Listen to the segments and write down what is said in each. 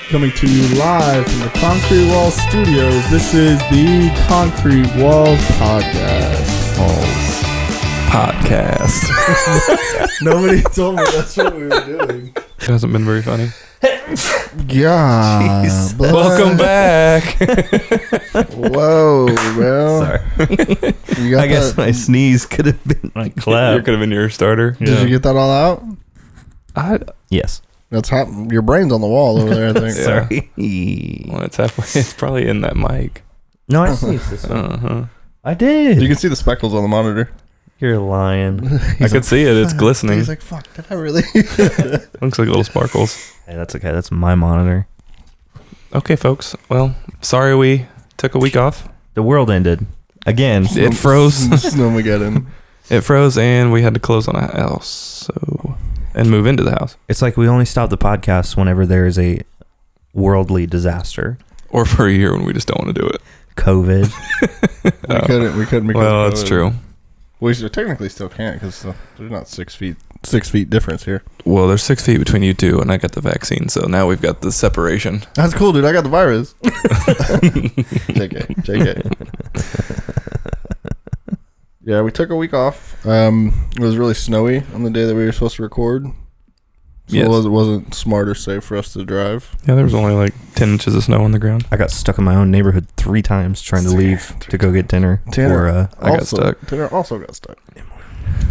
Coming to you live from the Concrete Walls Studios. This is the Concrete Walls Podcast. Nobody told me that's what we were doing. It hasn't been very funny. Yeah. Welcome back. Whoa, bro. Sorry. You got I guess that? my sneeze could have been my You clap. could have been your starter. Did you get that all out? Yes. That's happening. Your brain's on the wall over there, I think. Yeah. Sorry. Well, it's halfway. It's probably in that mic. No, I sneezed this one. Uh-huh. I did. You can see the speckles on the monitor. You're lying. I could see it. It's glistening. He's like, fuck, did I really? Looks like little sparkles. Hey, that's okay. That's my monitor. Okay, folks. Well, sorry we took a week off. The world ended. Again. It froze. Snowmageddon. It froze, and we had to close on a house and move into the house. It's like we only stop the podcast whenever there is a worldly disaster. Or for a year when we just don't want to do it. COVID. We couldn't because Well, of that's COVID. true. We technically still can't because there's not 6 feet difference here. Well, there's 6 feet between you two, and I got the vaccine, so now we've got the separation. That's cool, dude. I got the virus. JK. Yeah, we took a week off. It was really snowy on the day that we were supposed to record. So Yes. it wasn't smart or safe for us to drive. Yeah, there was only like 10 inches of snow on the ground. I got stuck in my own neighborhood 3 times trying to leave to go get dinner. Tanner I got stuck. Tanner also got stuck.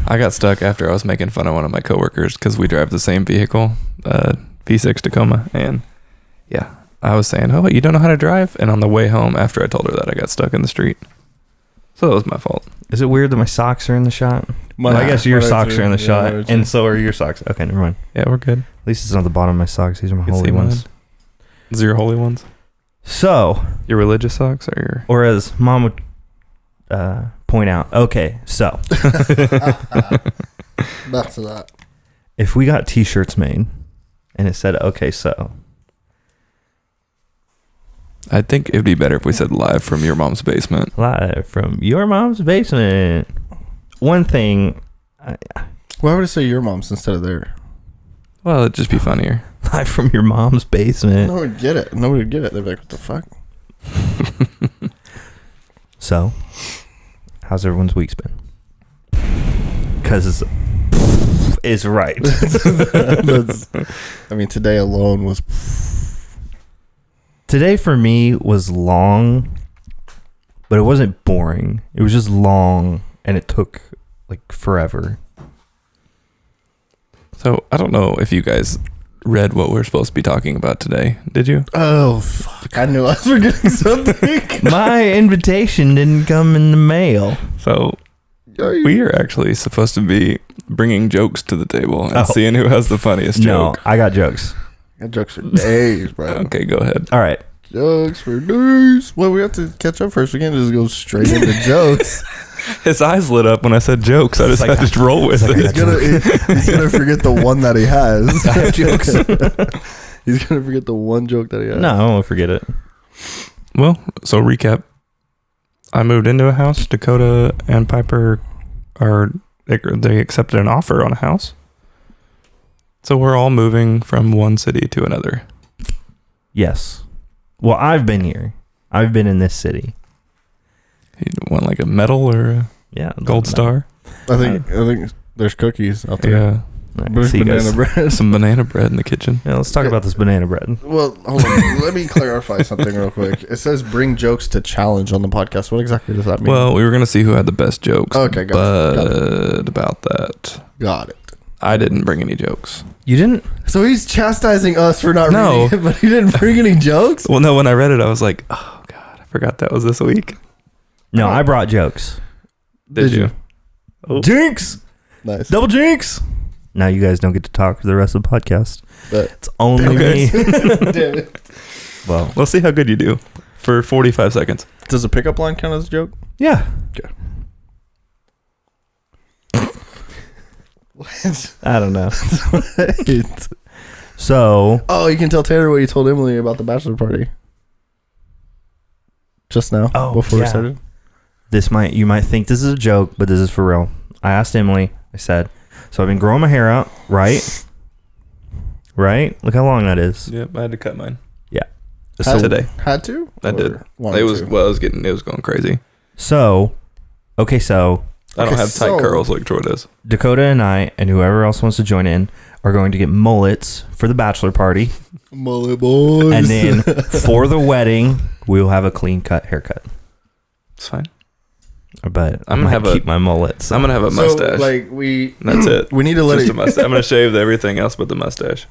I got stuck after I was making fun of one of my coworkers because we drive the same vehicle, V6 Tacoma, and yeah, I was saying, "Oh, you don't know how to drive?" And on the way home, after I told her that, I got stuck in the street. So that was my fault. Is it weird that my socks are in the shot? I guess your socks are in the shot, and so are your socks. Okay, never mind. Yeah, we're good. At least it's not the bottom of my socks. These are my You can holy see ones. mine. Is your holy ones? So, Your religious socks or your? or as Mom would point out, okay, so Back to that. if we got T-shirts made and it said, okay, so, I think it'd be better if we said live from your mom's basement. live from your mom's basement. One thing, Why would I say your mom's instead of there? Well, it'd just be funnier. live from your mom's basement. Nobody would get it. Nobody would get it. They'd be like, what the fuck? So, how's everyone's week's been? Because it's right. I mean, today alone was... Today for me was long, but it wasn't boring. It was just long, and it took like forever. So I don't know if you guys read what we're supposed to be talking about today. Did you? Oh, fuck. I knew I was forgetting something. My invitation didn't come in the mail. So we are actually supposed to be bringing jokes to the table and Oh. seeing who has the funniest No, joke. I got jokes. Got jokes for days, bro. Okay, go ahead. All right. Jokes for days. Well, we have to catch up first. We can't just go straight into jokes. His eyes lit up when I said jokes. I just had to roll with like, it. He's gonna forget the one that he has. I have jokes. He's gonna forget the one joke that he has. No, I won't forget it. Well, so recap. I moved into a house. Dakota and Piper they accepted an offer on a house. So we're all moving from one city to another. Yes. Well, I've been here. I've been in this city. You want like a medal or a Yeah. gold star? I think there's cookies out there. Yeah. There's See you banana guys. bread. Some banana bread in the kitchen. Yeah, let's talk about this banana bread. Well, hold on. Let me clarify something real quick. It says bring jokes to challenge on the podcast. What exactly does that mean? Well, we were going to see who had the best jokes. Okay, got it. About that, Got it. I didn't bring any jokes. You didn't? So he's chastising us for not No. reading it, but he didn't bring any jokes? Well, no, when I read it, I was like, oh, God, I forgot that was this week. No, I brought jokes. Did you? Oh. Jinx! Nice. Double jinx! Now you guys don't get to talk for the rest of the podcast. But It's only Okay. me. damn it. Well, Let's see how good you do for 45 seconds. Does a pickup line count as a joke? yeah. I don't know. So, Oh, you can tell Tanner what you told Emily about the bachelor party. Just now, Oh, before we yeah. started. you might think this is a joke, but this is for real. I asked Emily, I said, so I've been growing my hair out, right? Right? Look how long that is. Yep, I had to cut mine. So today. Had to? I Or did. wanted It was to? it was going crazy. So I don't Okay, have tight so- curls like Troy does. Dakota and I and whoever else wants to join in are going to get mullets for the bachelor party, Mullet boys. and then for the wedding we will have a clean cut haircut. It's fine. But I'm I'm gonna gonna have keep my mullets. I'm gonna have a So, mustache. like, we... That's it. We need to let Just it... a mustache. I'm gonna shave everything else but the mustache.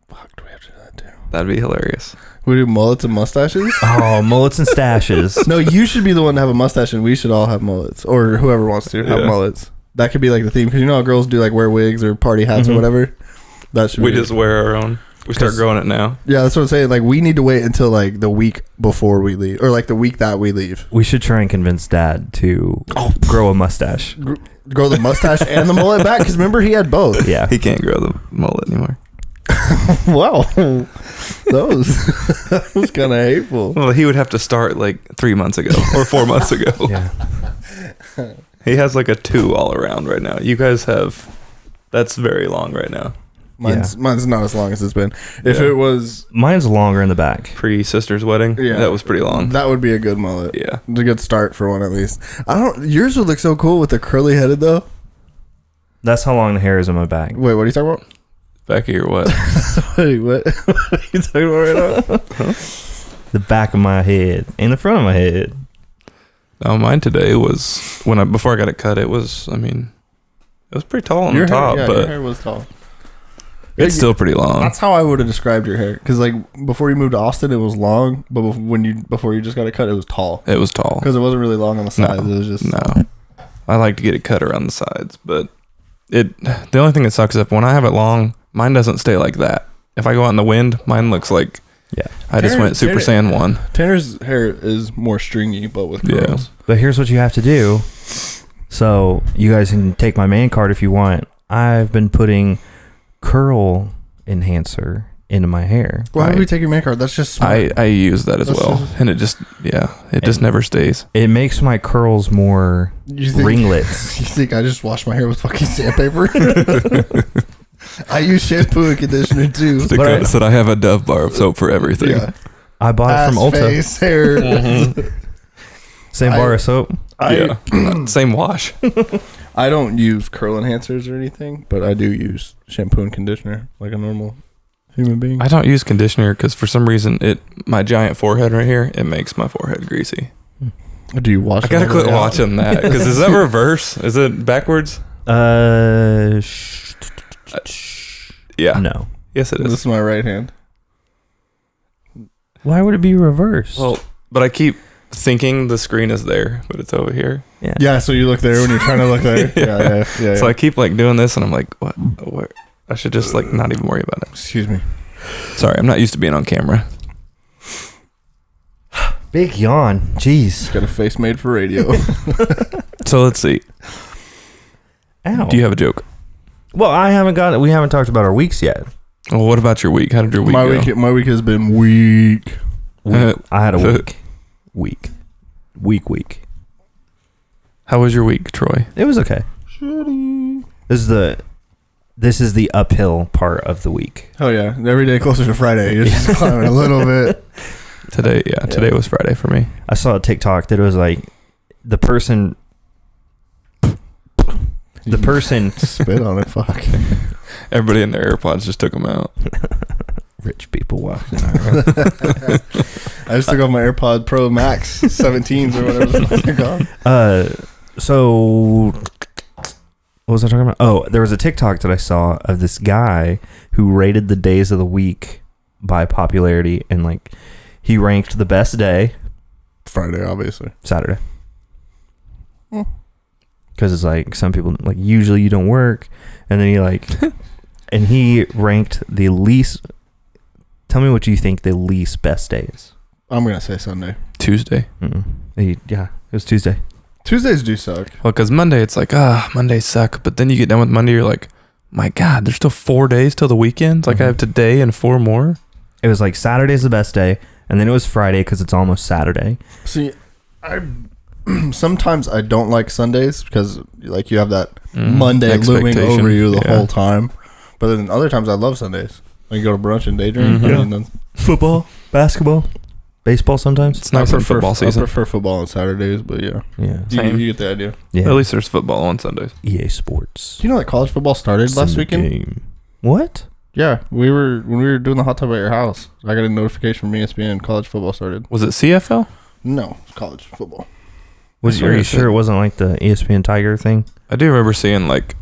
Fuck, do we have to do that too? That'd be hilarious. We do mullets and mustaches? Oh, mullets and stashes. No, you should be the one to have a mustache, and we should all have mullets, or whoever wants to have Yeah. mullets. That could be like the theme, because you know how girls do like wear wigs or party hats or Mhm. whatever. That should We be. just wear our own. We start 'Cause- growing it now. Yeah, that's what I'm saying. Like, we need to wait until like the week before we leave, or like the week that we leave. We should try and convince Dad to grow a mustache. Grow the mustache and the mullet back, because remember he had both. Yeah. He can't grow the mullet anymore. Wow, those that was kind of hateful. Well, he would have to start like 3 months ago or 4 months ago. Yeah. He has like a 2 all around right now. You guys have. That's very long right now. Mine's not as long as it's been. If Yeah. it was, Mine's longer in the back. Pre-sister's wedding. Yeah. That was pretty long. that would be a good mullet. Yeah. It's a good start for one at least. I don't. Yours would look so cool with the curly headed though. That's how long the hair is on my back. Wait, what are you talking about? Back of your what? Wait, what? What are you talking about right now? The back of my head and the front of my head. No, mine today was before I got it cut. It was. I mean, it was pretty tall on the top, your but hair was tall. it's still pretty long. That's how I would have described your hair. Because like before you moved to Austin, it was long, but before you just got it cut, it was tall. It was tall. Because it wasn't really long on the sides. It was just No, I like to get it cut around the sides, but the only thing that sucks is if when I have it long, mine doesn't stay like that. If I go out in the wind, mine looks like I just went Super Saiyan 1. Tanner's hair is more stringy, but with Yeah. curls. But here's what you have to do. So you guys can take my man card if you want. I've been putting curl enhancer into my hair. Why would we take your man card? That's just smart. I use that as That's well, just- and it just never stays. It makes my curls more You think, ringlets. You think I just wash my hair with fucking sandpaper? I use shampoo and conditioner too. Dakota said I have a Dove bar of soap for everything. Yeah. I bought it from Ass, Ulta. face, hair. Same bar of soap. Yeah. Same wash. I don't use curl enhancers or anything, but I do use shampoo and conditioner like a normal human being. I don't use conditioner because for some reason my giant forehead right here, it makes my forehead greasy. Do you wash? I gotta it all quit the way out? watching that because is that reverse? Is it backwards? Yeah. No. Yes, it This is. is my right hand. Why would it be reversed? Well, but I keep thinking the screen is there, but it's over here. yeah. Yeah, so you look there when you're trying to look there. Yeah. So I keep like doing this, and I'm like, what? What? I should just like not even worry about it. Excuse me. Sorry, I'm not used to being on camera. Big yawn. Jeez. Got a face made for radio. So let's see. Ow. Do you have a joke? Well, we haven't talked about our weeks yet. Well, what about your week? How did your week my go? my week has been weak. I had a week. How was your week, Troy? It was okay. This is the uphill part of the week. Oh yeah, every day closer to Friday, you're just climbing a little bit. Today was Friday for me. I saw a TikTok that was like the person Spit on it. Fuck. Everybody in their AirPods just took them out. rich people walking I just took off my AirPod Pro Max 17s or whatever the fuck they're called. So what was I talking about? Oh, there was a TikTok that I saw of this guy who rated the days of the week by popularity, and like he ranked the best day Friday, obviously. Saturday. Hmm. Because it's like some people like usually you don't work, and then he like and he ranked the least. Tell me what you think the least best day is. I'm gonna say Sunday. Tuesday. Yeah, it was Tuesday. Tuesdays do suck. Well, because Monday, it's like, Mondays suck. But then you get done with Monday, you're like, my God, there's still 4 days till the weekend. It's like I have today and 4 more. It was like Saturday's the best day, and then it was Friday because it's almost Saturday. See, I sometimes I don't like Sundays because like you have that Monday looming over you the whole time. But then other times I love Sundays. Like go to brunch and daydream. Mhm. I mean, that's- Football, basketball, baseball sometimes. It's nice in football I season. prefer football on Saturdays, but yeah. Yeah. You, Same. you get the idea. Yeah. At least there's football on Sundays. EA Sports. Do you know that college football started last weekend? Game. What? Yeah, when we were doing the hot tub at your house, I got a notification from ESPN. College football started. Was it CFL? No, it's college football. Are you sure it wasn't like the ESPN Tiger thing? I do remember seeing like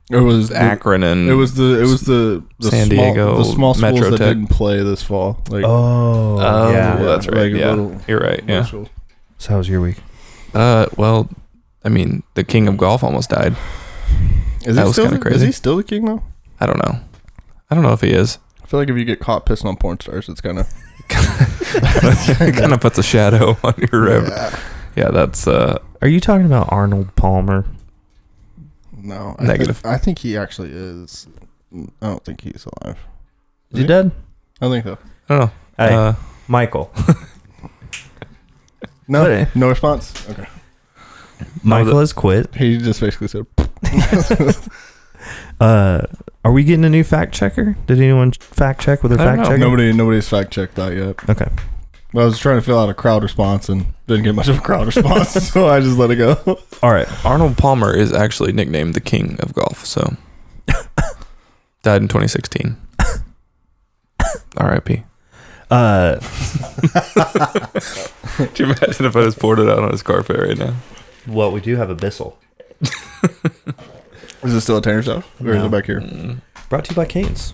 It was Akron and It was the San small, Diego, the small schools Metro that Tech. didn't play this fall. Like, Oh, yeah. that's right. like Yeah, little- you're right. little Yeah. schools. So how was your week? Well, I mean, the king of golf almost died. Is That he was still kinda Is crazy. he still the king though? I don't know. I don't know if he is. I feel like if you get caught pissing on porn stars, it's kind of It kind of puts a shadow on your rib. Yeah, that's Are you talking about Arnold Palmer? no Negative. I think he actually is. I don't think he's alive. Is he dead? I think so. I don't know. Hey, Michael. No, What? no response. Okay. Michael has quit. He just basically said, Are we getting a new fact checker? Did anyone fact check with their I don't fact know. checker? nobody's fact checked that yet. Okay. I was trying to fill out a crowd response and didn't get much of a crowd response, so I just let it go. All right. Arnold Palmer is actually nicknamed the king of golf. So died in 2016. R.I.P. Uh, Could you imagine if I just poured it out on his carpet right now? well, we do have a Bissell. Is it still at Tanner's house? Or is No. it back here? Brought to you by Canes.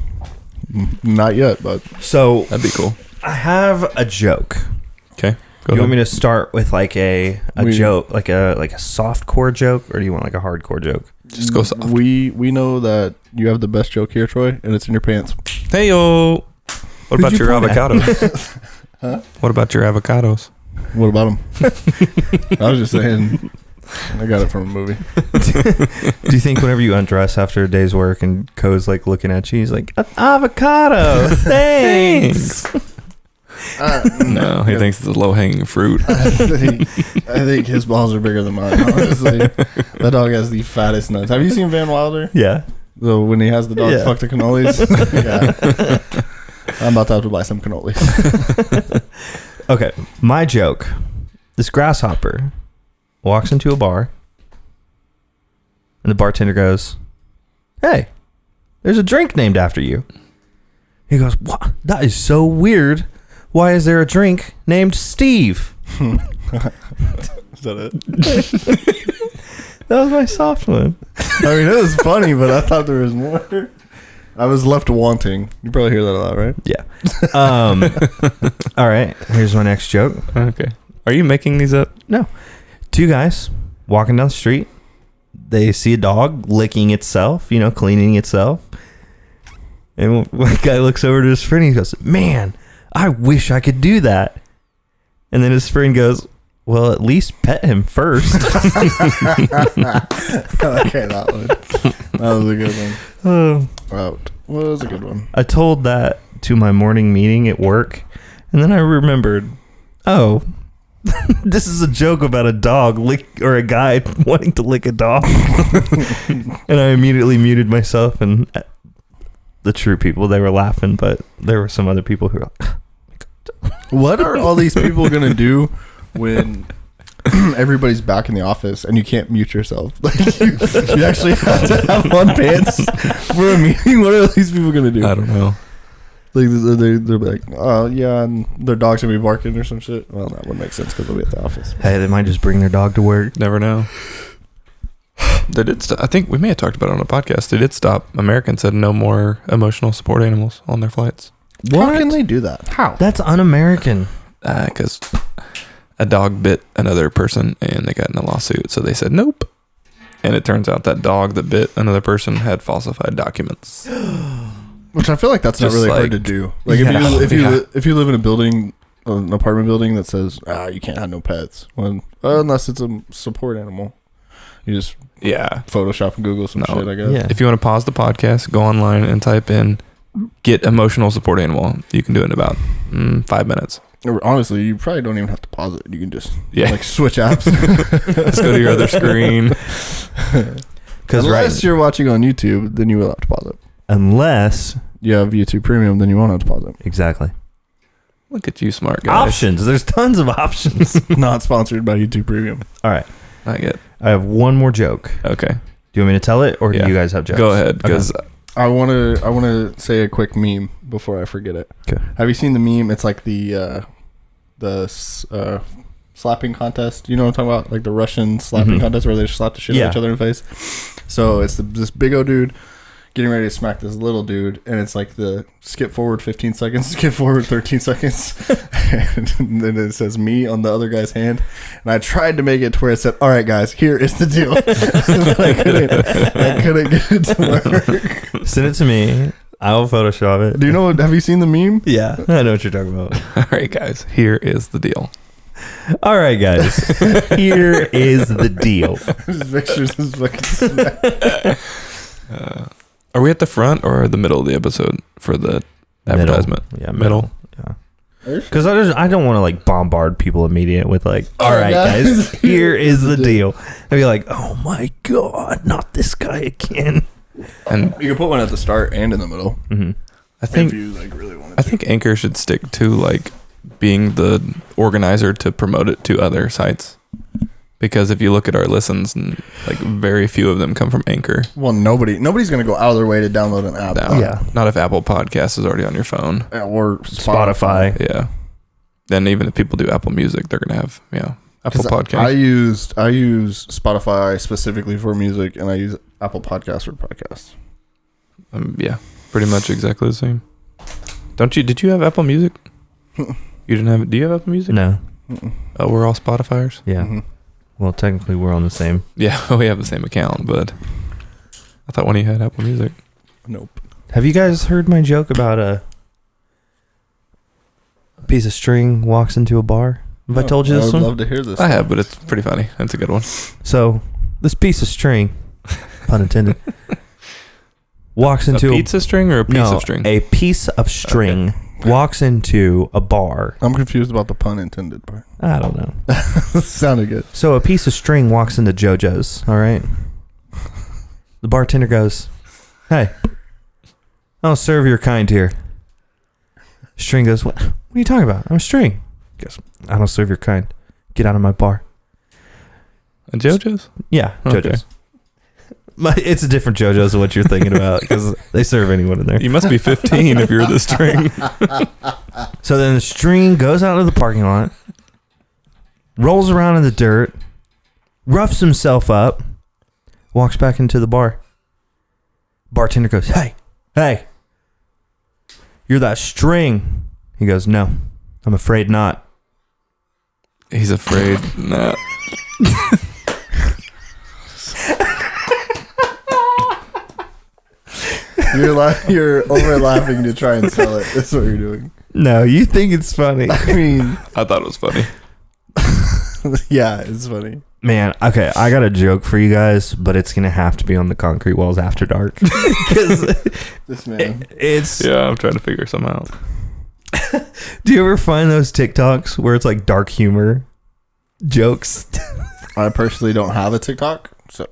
Not yet, but So That'd be cool. I have a joke. Okay. Go You want ahead. me to start with like a We- joke, like a soft core joke, or do you want like a hardcore joke? Just go soft. we know that you have the best joke here, Troy, and it's in your pants. Hey yo. What Who'd about you your point at? avocados? Huh? What about your avocados? What about them? I was just saying, I got it from a movie. Do you think whenever you undress after a day's work and Co's like looking at you, he's like, avocado, thanks. No, he thinks it's a low hanging fruit. I think his balls are bigger than mine. Honestly, that dog has the fattest nuts. Have you seen Van Wilder? Yeah. So when he has the dog Yeah. fuck the cannolis, yeah. I'm about to have to buy some cannolis. Okay, my joke. This grasshopper walks into a bar, and the bartender goes, "Hey, there's a drink named after you." He goes, "What? That is so weird. Why is there a drink named Steve?" Is that it? That was my soft one. I mean, it was funny, but I thought there was more. I was left wanting. You probably hear that a lot, right? Yeah. All right, here's my next joke. Okay. Are you making these up? Two guys walking down the street. They see a dog licking itself, cleaning itself. And one guy looks over to his friend and he goes, "Man, I wish I could do that." And then his friend goes, "Well, at least pet him first." Okay, that one. That was a good one. Oh, Out. What was a good one? I told that to my morning meeting at work, and then I remembered, oh, this is a joke about a dog or a guy wanting to lick a dog. And I immediately muted myself, and the true people, they were laughing, but there were some other people who were like, What are all these people gonna do when everybody's back in the office and you can't mute yourself? Like you actually have to have on pants for a meeting. What are these people gonna do? I don't know. Like they're like, oh yeah, and their dog's gonna be barking or some shit. Well, that would make sense because they'll be at the office. hey, they might just bring their dog to work. Never know. They did. I think we may have talked about it on a podcast. They did stop. American said no more emotional support animals on their flights How can they do that? How? That's un-American. because a dog bit another person and they got in a lawsuit. So they said nope. And it turns out that dog that bit another person had falsified documents. Which I feel like that's not Just really like- hard to do. Like Yeah. if you live in a building, an apartment building that says you can't have no pets, unless it's a support animal, you just Yeah. Photoshop and Google some No. shit. I guess. Yeah. If you want to pause the podcast, go online and type in "get emotional support animal." You can do it in about 5 minutes. Or honestly, you probably don't even have to pause it. You can just Yeah. like switch apps. Just go to your other screen. Because Unless you're watching on YouTube, then you will have to pause it. unless you have YouTube Premium, then you won't have to pause it. Exactly. Look at you, smart guys. Options. There's tons of options. Not sponsored by YouTube Premium. All right. Not yet. I have one more joke. Okay. Do you want me to tell it, or Yeah. do you guys have jokes? Go ahead, because I want to say a quick meme before I forget it. Okay. Have you seen the meme? It's like the slapping contest. You know what I'm talking about? Like the Russian slapping contest where they slap the shit out of each other in the face. So it's this big old dude getting ready to smack this little dude, and it's like the skip forward 15 seconds, skip forward 13 seconds, and then it says me on the other guy's hand. And I tried to make it to where it said, "All right, guys, here is the deal." But I couldn't get it to work. Send it to me. I'll Photoshop it. Do you know? Have you seen the meme? Yeah, I know what you're talking about. all right, guys, here is the deal. All right, guys. Here is the deal. Just pictures this fucking smack. Are we at the front or the middle of the episode for the advertisement? Yeah, Middle. Yeah. Because I don't want to like bombard people immediate with like, all right, guys, here is the deal. I'd be like, oh my God, not this guy again. And You can put one at the start and in the middle. Mm-hmm. I think if you like really want I think Anchor should stick to like being the organizer to promote it to other sites. Because if you look at our listens, and like very few of them come from Anchor. Well, nobody's gonna go out of their way to download an app. No, Yeah. Not if Apple Podcasts is already on your phone. Or Spotify. Yeah. Then even if people do Apple Music, they're gonna have Apple 'Cause Podcasts. I use Spotify specifically for music, and I use Apple Podcasts for podcasts. Yeah, pretty much exactly the same. Don't you? Did you have Apple Music? You didn't have it. Do you have Apple Music? No. Oh, we're all Spotifyers. Yeah. Mhm. Well, technically, we're on the same. Yeah, we have the same account, but I thought one of you had Apple Music. Nope. Have you guys heard my joke about a piece of string walks into a bar? Have I told you this I would one? love to hear this. I have, but it's pretty funny. That's a good one. So, this piece of string, pun intended, walks A into pizza string or a piece no, of string? a piece of string walks into a bar. I'm confused about the pun intended part. I don't know. Sounded good. So a piece of string walks into JoJo's. All right. The bartender goes, "Hey, I'll serve your kind here." String goes, "What are you talking about? I'm a string." He goes, "I don't serve your kind. Get out of my bar." A JoJo's? Yeah, Okay. JoJo's. It's a different JoJo's than what you're thinking about because they serve anyone in there. You must be 15 if you're the string. So then the string goes out of the parking lot, rolls around in the dirt, roughs himself up, walks back into the bar. Bartender goes, hey, you're that string." He goes, "No, I'm afraid not." He's afraid. Nah. You're over laughing to try and sell it. That's what you're doing. No, you think it's funny. I mean, I thought it was funny. yeah, it's funny. Man, okay, I got a joke for you guys, but it's going to have to be on the Concrete Walls After Dark. Because This man. it's... Yeah, I'm trying to figure some out. Do you ever find those TikToks where it's like dark humor jokes? I personally don't have a TikTok, so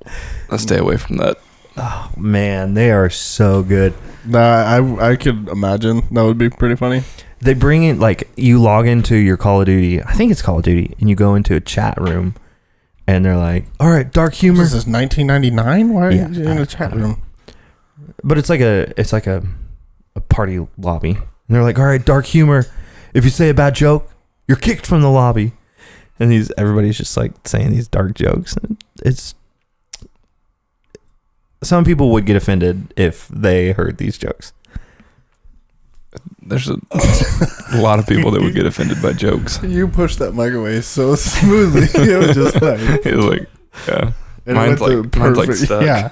Let's stay away from that. Oh, man, they are so good. I could imagine that would be pretty funny. They bring in, like, you log into your Call of Duty, I think it's Call of Duty, and you go into a chat room, and they're like, "All right, dark humor." This is 1999. Why are Yeah, you in a chat room? But it's like a party lobby. And they're like, "All right, dark humor. If you say a bad joke, you're kicked from the lobby." And everybody's just like saying these dark jokes. And it's... Some people would get offended if they heard these jokes. There's a lot of people that would get offended by jokes. You pushed that mic away so smoothly. It was just like, It's like, yeah. and it Mine's went to like stuck. Yeah.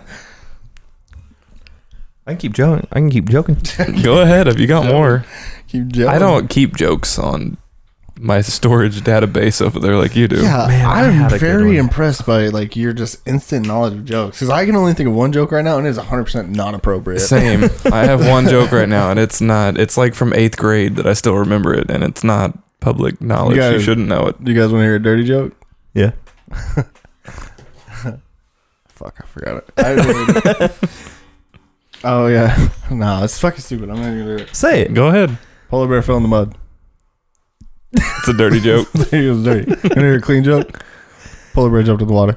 I can keep joking. Go ahead if you got more. Keep gelling. I don't keep jokes on my storage database over there like you do. Yeah, Man, I had I'm a good very one. impressed by like your just instant knowledge of jokes. Because I can only think of one joke right now, and it's 100% not appropriate. Same. I have one joke right now, and it's not. It's like from 8th grade that I still remember it, and it's not public knowledge. You guys- shouldn't know it. You guys want to hear a dirty joke? Yeah. Fuck, I forgot it. Oh yeah. No, it's fucking stupid. I'm not gonna do it. Say it. Go ahead. Polar bear fell in the mud. It's a dirty joke. It was dirty. You hear a clean joke? Polar bear jumped in the water.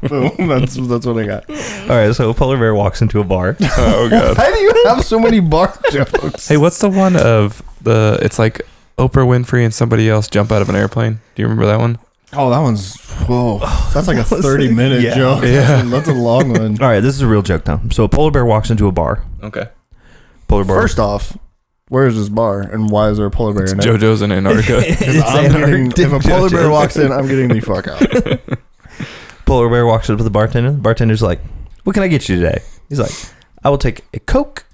Boom. That's what I got. All right, so a polar bear walks into a bar. Oh god. Why do you have so many bar jokes? Hey, what's the one of the? It's like Oprah Winfrey and somebody else jump out of an airplane. Do you remember that one? Oh, that one's whoa. That's like a 30-minute Yeah. joke. Yeah. That's a long one. All right, this is a real joke now. So a polar bear walks into a bar. Okay. Polar bear. First off, where is this bar and why is there a polar bear in it? JoJo's in Antarctica. If a polar bear walks in, I'm getting the fuck out. Polar bear walks up to the bartender. The bartender's like, "What can I get you today?" He's like, "I will take a Coke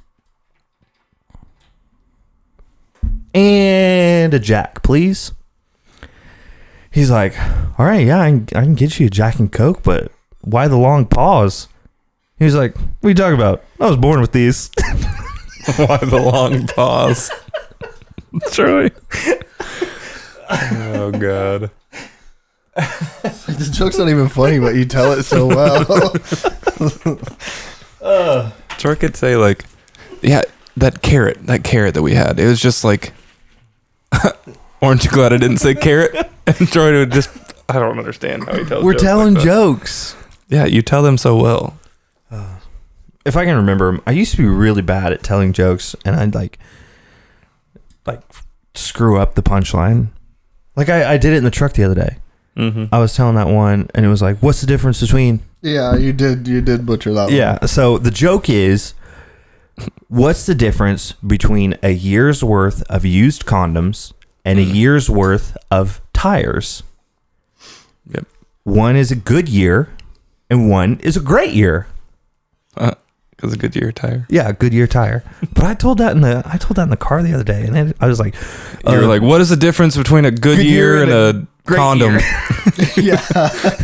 and a Jack, please." He's like, "All right, yeah, I can get you a Jack and Coke, but why the long pause?" He's like, "What are you talking about? I was born with these." Why the long pause? Troy. Oh god. The joke's not even funny, but you tell it so well. Troy could say like, yeah, that carrot that we had. It was just like, aren't you glad I didn't say carrot? And Troy would just, I don't understand how he tells. We're jokes telling like that. jokes. Yeah, you tell them so well. If I can remember, I used to be really bad at telling jokes, and I'd like screw up the punchline. Like I did it in the truck the other day. Mm-hmm. I was telling that one, and it was like, "What's the difference between?" Yeah, you did butcher that one. Yeah. So the joke is, what's the difference between a year's worth of used condoms and a year's worth of tires? Yep. One is a good year, and one is a great year. Because a Goodyear tire. Yeah, a Goodyear tire. But I told that in the car the other day, and I was like, You were like, what is the difference between a Goodyear and a great condom? Yeah.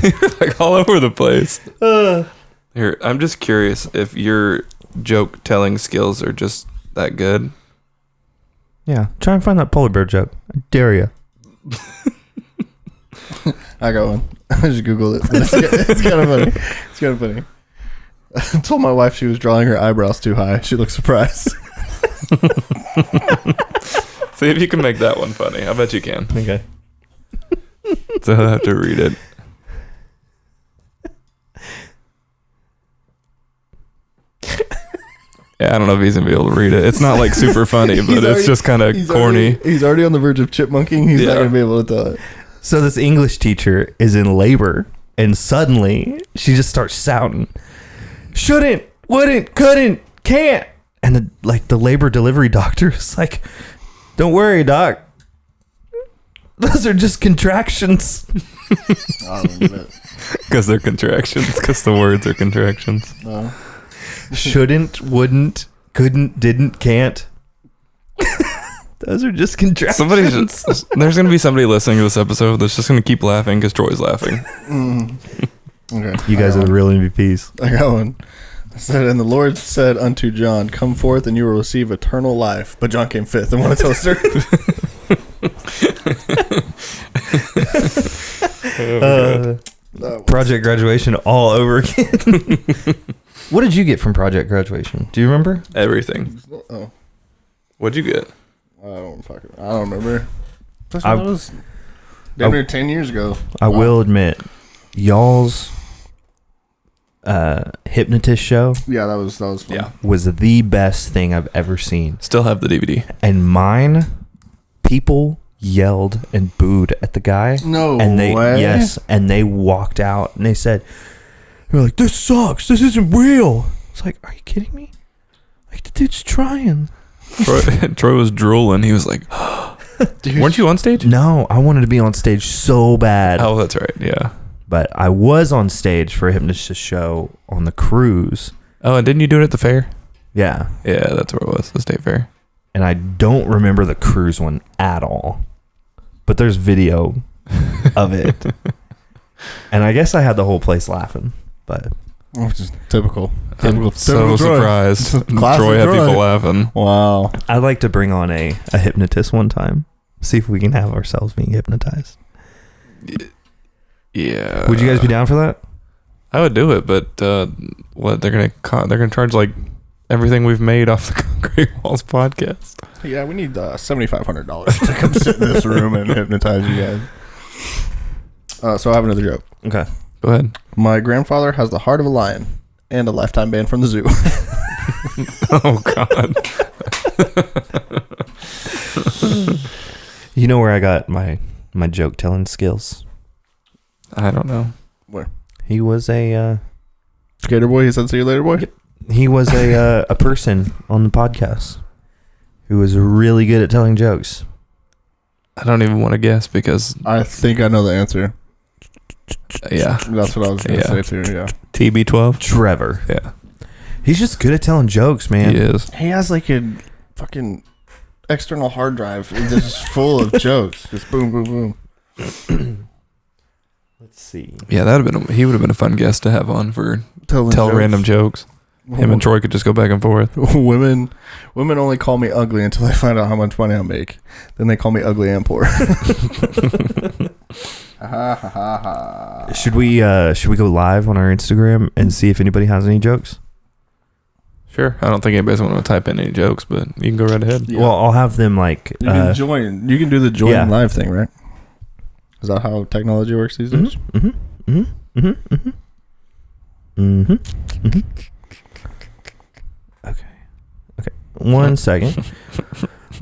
You're like all over the place. Here, I'm just curious if your joke telling skills are just that good. yeah, try and find that polar bear joke. I dare you. I got one. I just Googled it. It's kind of funny. It's kind of funny. I told my wife she was drawing her eyebrows too high. She looked surprised. See if you can make that one funny. I bet you can. Okay. So I'll have to read it. Yeah, I don't know if he's gonna be able to read it. It's not like super funny, but it's already- just kind of corny. He's already on the verge of chipmunking. He's Yeah. not going to be able to tell it. So this English teacher is in labor, and suddenly she just starts shouting, "Shouldn't, wouldn't, couldn't, can't!" And the labor delivery doctor is like, "Don't worry, doc. Those are just contractions." I don't get it. Because they're contractions. Because the words are contractions. No. Shouldn't, wouldn't, couldn't, didn't, can't. Those are just contractions. Somebody just, there's gonna be somebody listening to this episode that's just gonna keep laughing because Troy's laughing. Okay. You guys are the real MVPs. I got one. It said, and the Lord said unto John, "Come forth, and you will receive eternal life." But John came fifth and won a toaster. Project graduation all over again. What did you get from project graduation? Do you remember? Everything. Oh, What'd you get? I don't remember. I- That was damn near 10 years ago. I will admit, y'all's hypnotist show Yeah, that was fun. Yeah. was the best thing I've ever seen. Still have the DVD. And mine, people yelled and booed at the guy. No And they way. yes, and they walked out and they said, "They're like, this sucks. This isn't real." It's like, are you kidding me? Like, the dude's trying. Troy was drooling. He was like, Dude. weren't you on stage? No, I wanted to be on stage so bad. Oh, that's right. Yeah. But I was on stage for a hypnotist show on the cruise. Oh, and didn't you do it at the fair? Yeah. Yeah, that's where it was. The state fair. And I don't remember the cruise one at all. But there's video of it. And I guess I had the whole place laughing. But Oh, just typical. I'm so typical Troy. surprised. Classic Troy had Troy. people laughing. Wow. I'd like to bring on a hypnotist one time. See if we can have ourselves being hypnotized. Yeah. Would you guys be down for that? I would do it, but what they're gonna charge like everything we've made off the Great Walls podcast. Yeah, we need $7,500 to come sit in this room and hypnotize you guys. So I have another joke. Okay. Go ahead. My grandfather has the heart of a lion and a lifetime ban from the zoo. Oh God. You know where I got my joke telling skills? I don't know. Where? He was a Skater boy, he said, see you later, boy. he was a person on the podcast who was really good at telling jokes. I don't even want to guess because I think I know the answer. yeah, That's what I was going to say too, yeah. TB12. Trevor. Yeah, He's just good at telling jokes, man. he is. He has like a fucking external hard drive. It's just full of jokes. Just boom, boom, boom. Let's see. Yeah, he would have been a fun guest to have on for Tell tell random jokes. Him and Troy could just go back and forth. Women only call me ugly until they find out how much money I make. Then they call me ugly and poor. Should we go live on our Instagram and see if anybody has any jokes? Sure. I don't think anybody's going to type in any jokes, but you can go right ahead. Yeah. Well, I'll have them like. You can join. You can do the join yeah. live thing, right? Is that how technology works these days? Okay. 1 second.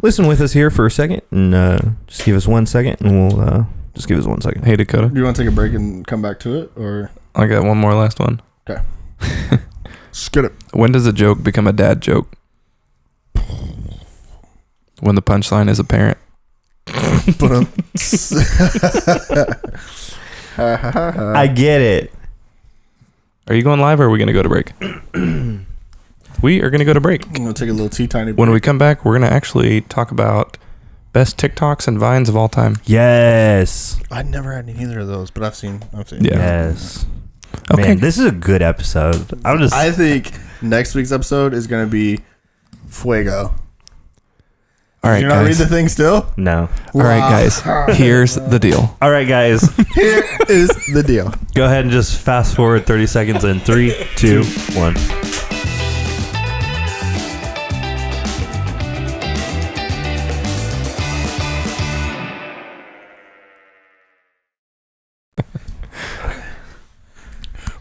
Listen with us here for a second, and just give us 1 second, and we'll just give us 1 second. Hey, Dakota. Do you want to take a break and come back to it, or I got one more last one. okay? Skid it. When does a joke become a dad joke? When the punchline is apparent. I get it. Are you going live or are we going to go to break? We are going to go to break. I'm gonna take a little tiny break. When we come back, we're going to actually talk about best TikToks and Vines of all time. Yes. I never had either of those, but I've seen. Yeah. Yes. Okay. Man, this is a good episode. I think next week's episode is gonna be Fuego. All right, Did you not read guys. the thing still? No. All right, guys. Here's the deal. All right, guys. Here is the deal. Go ahead and just fast forward 30 seconds in 3, 2, 1.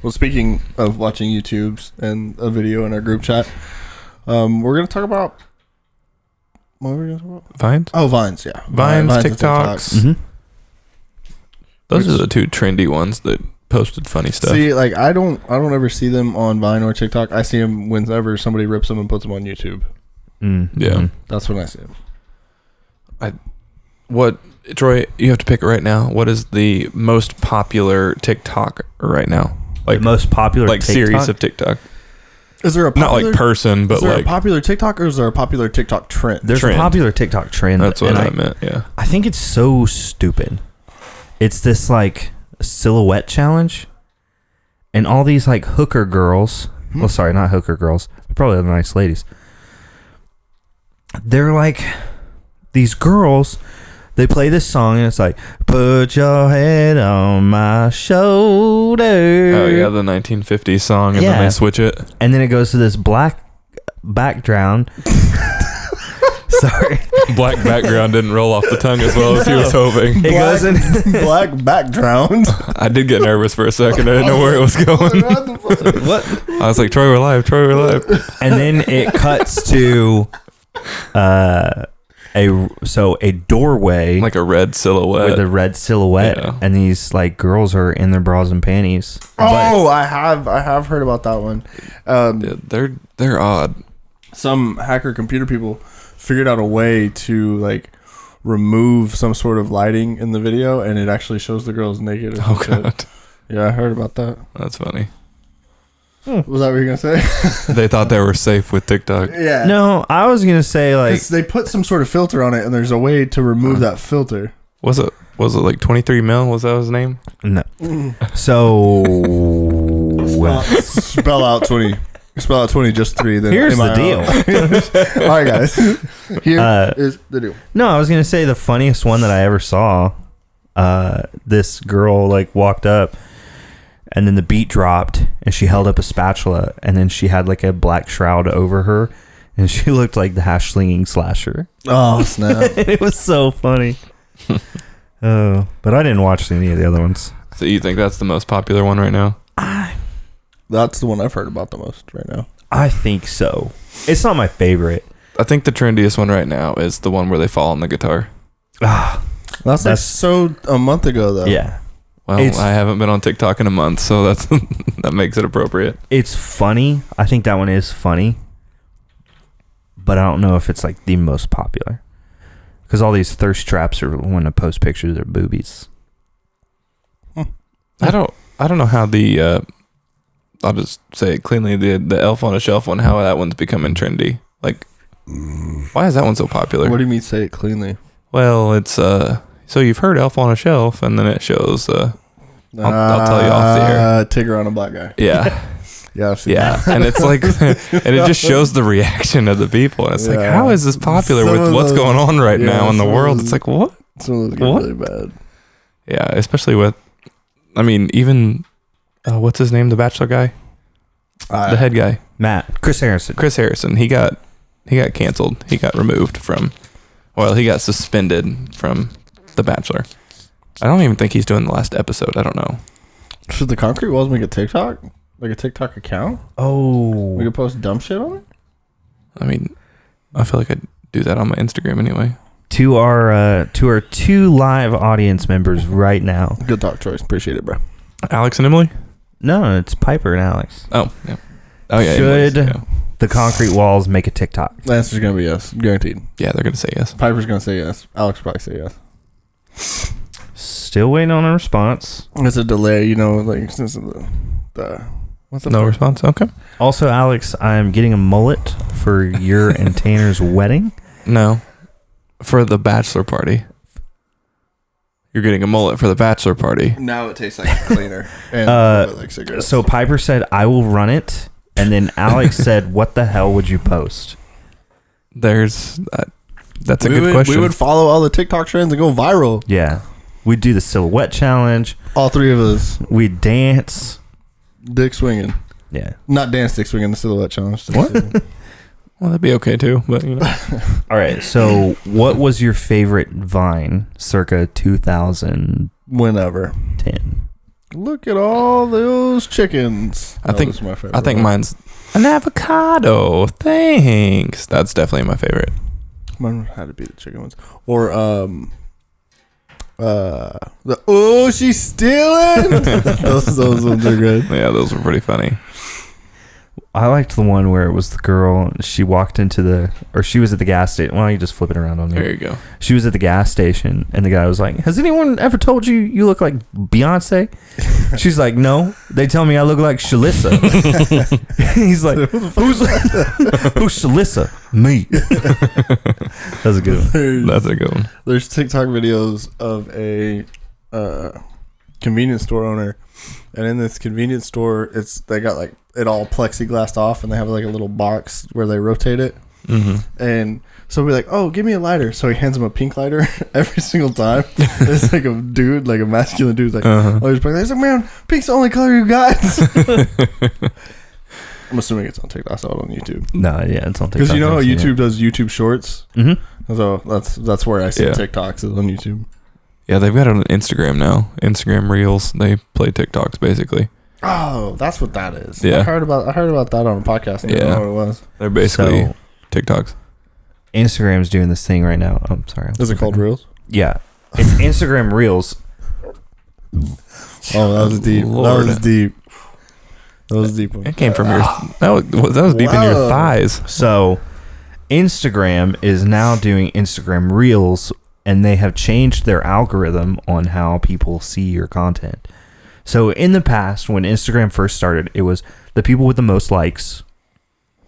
Well, speaking of watching YouTubes and a video in our group chat, we're gonna talk about what were we gonna talk about? Vines? Oh, Vines, yeah. Vines, and TikToks. Mm-hmm. Those are the two trendy ones that posted funny stuff. See, like I don't ever see them on Vine or TikTok. I see them whenever somebody rips them and puts them on YouTube. Mm-hmm. Yeah. That's when I see them. What, Troy, you have to pick it right now. What is the most popular TikTok right now? Like the most popular like TikTok? series of TikTok. Is there a popular, Not like person, but is there like a popular TikTok or is there a popular TikTok trend? There's trend. a popular TikTok trend. that's what and I meant. Yeah. I think it's so stupid. It's this like silhouette challenge, and all these like hooker girls. Well, sorry, not hooker girls. They're probably the nice ladies. They're like these girls. They play this song and it's like, "Put your head on my shoulder." Oh yeah, the 1950s song, and then they switch it. And then it goes to this black background. Sorry. Black background didn't roll off the tongue as well as he was hoping. It goes in. Black background. I did get nervous for a second. I didn't know where it was going. What? I was like, Troy, we're live. Troy, we're live. And then it cuts to a doorway Like a red silhouette. with a red silhouette, Yeah. and these like girls are in their bras and panties. Oh, I have heard about that one. Yeah, they're odd. Some hacker computer people figured out a way to like remove some sort of lighting in the video, and it actually shows the girls naked. Oh god, Yeah, I heard about that. that's funny. Was that what you were gonna say? They thought they were safe with TikTok. Yeah. No, I was gonna say like 'Cause they put some sort of filter on it, and there's a way to remove that filter. Was it like 23 mil? Was that his name? no. So Spell out 20. Spell out 20, just 3. Then here's the deal. All right, guys. Here is the deal. No, I was gonna say the funniest one that I ever saw. This girl like walked up, and then the beat dropped, and she held up a spatula, and then she had like a black shroud over her, and she looked like the hash slinging slasher. Oh snap! It was so funny. Oh, but I didn't watch any of the other ones. So you think that's the most popular one right now? That's the one I've heard about the most right now. I think so. It's not my favorite. I think the trendiest one right now is the one where they fall on the guitar. That's like so a month ago though. Yeah. Well, I haven't been on TikTok in a month, so that's that makes it appropriate. It's funny. I think that one is funny. But I don't know if it's like the most popular. Because all these thirst traps are when I post pictures of boobies. I don't know how the I'll just say it cleanly, the Elf on a Shelf one, how that one's becoming trendy. Like, why is that one so popular? What do you mean say it cleanly? Well, it's so you've heard Elf on a Shelf, and then it shows I'll tell you off the air. Tigger on a black guy. Yeah. Yeah, I've seen Yeah, that. and it's like, and it just shows the reaction of the people. And it's like, Yeah. how is this popular Some with of what's those- going on right yeah, now in the some of world? those- It's like, what? Some of those get What? really bad. Yeah, especially with, I mean, even what's his name, the Bachelor guy, the head guy, Chris Harrison. Chris Harrison. He got canceled. He got removed from. Well, he got suspended from The Bachelor. I don't even think he's doing the last episode. I don't know. Should the Concrete Walls make a TikTok? Like a TikTok account? Oh. We could post dumb shit on it? I mean, I feel like I'd do that on my Instagram anyway. To our two live audience members right now. Good talk, Choice. Appreciate it, bro. Alex and Emily? No, it's Piper and Alex. Oh, yeah. Oh, yeah. Should Emily's, yeah. the Concrete Walls make a TikTok? The answer's going to be yes. Guaranteed. Yeah, they're gonna say yes. Piper's going to say yes. Alex will probably say yes. Still waiting on a response. It's a delay, you know, like since the what's the No response. Okay. Also, Alex, I'm getting a mullet for your and Tanner's wedding. No, for the bachelor party. You're getting a mullet for the bachelor party. Now it tastes like cleaner and a little bit like cigarettes. So Piper said, I will run it. And then Alex said, what the hell would you post? There's that's a good question. We would follow all the TikTok trends and go viral. Yeah. We'd do the silhouette challenge. All three of us. We'd dance. Dick swinging. Yeah. Not dance dick swinging, the silhouette challenge. What? Well, that'd be okay too, but you know. All right. So what was your favorite Vine circa 2010? Whenever. Look at all those chickens. I think was my favorite I think one. mine's an avocado. Thanks. That's definitely my favorite. Mine had to be the chicken ones. Or she's stealing. those ones are good. Yeah, those were pretty funny. I liked the one where it was the girl. She walked into she was at the gas station. Well, you just flip it around on me. There you go. She was at the gas station, and the guy was like, "Has anyone ever told you you look like Beyonce?" She's like, "No, they tell me I look like Shalissa." He's like, "Who's Shalissa?" Me. That's a good one. That's a good one. There's TikTok videos of a convenience store owner, and in this convenience store, they got like it all plexiglassed off, and they have like a little box where they rotate it. Mm-hmm. And so we're like, "Oh, give me a lighter." So he hands him a pink lighter every single time. It's like a dude, like a masculine dude's like, "Oh, he's pink." He's like, "Man, pink's the only color you got." I'm assuming it's on TikTok, so on YouTube. No, yeah, it's on TikTok. Because you know how I've seen YouTube does YouTube Shorts, Mm-hmm. so that's where I see Yeah. TikToks is on YouTube. Yeah, they've got it on Instagram now. Instagram Reels. They play TikToks basically. Oh, that's what that is. Yeah. I heard about that on a podcast. I didn't Yeah. know what it was. They're basically So TikToks. Instagram's doing this thing right now. I'm sorry. Is it called Reels? Yeah, it's Instagram Reels. Oh, that was deep. Lord. That was deep. That was deep. It came from your that was deep in your Wow. thighs. So Instagram is now doing Instagram Reels, and they have changed their algorithm on how people see your content. So in the past, when Instagram first started, it was the people with the most likes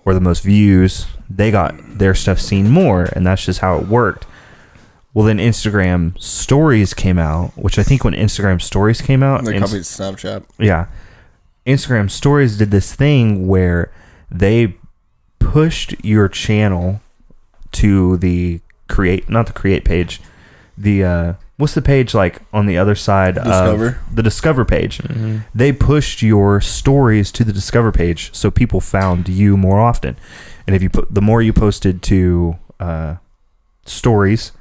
or the most views, they got their stuff seen more, and that's just how it worked. Well, then Instagram Stories came out, which I think when Instagram Stories came out, They copied Snapchat. yeah, Instagram Stories did this thing where they pushed your channel to the create page, the what's the page like on the other side Discover. of the Discover page? Mm-hmm. They pushed your stories to the Discover page, so people found you more often. And if you the more you posted to stories,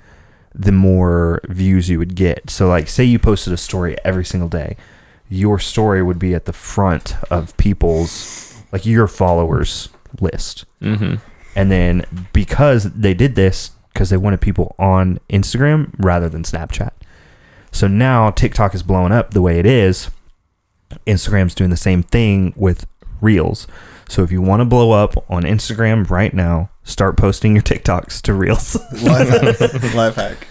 the more views you would get. So, like, say you posted a story every single day, your story would be at the front of people's, like, your followers list. Mm-hmm. And then because they did this, because they wanted people on Instagram rather than Snapchat. So now TikTok is blowing up the way it is. Instagram's doing the same thing with Reels. So if you want to blow up on Instagram right now, start posting your TikToks to Reels. Life hack.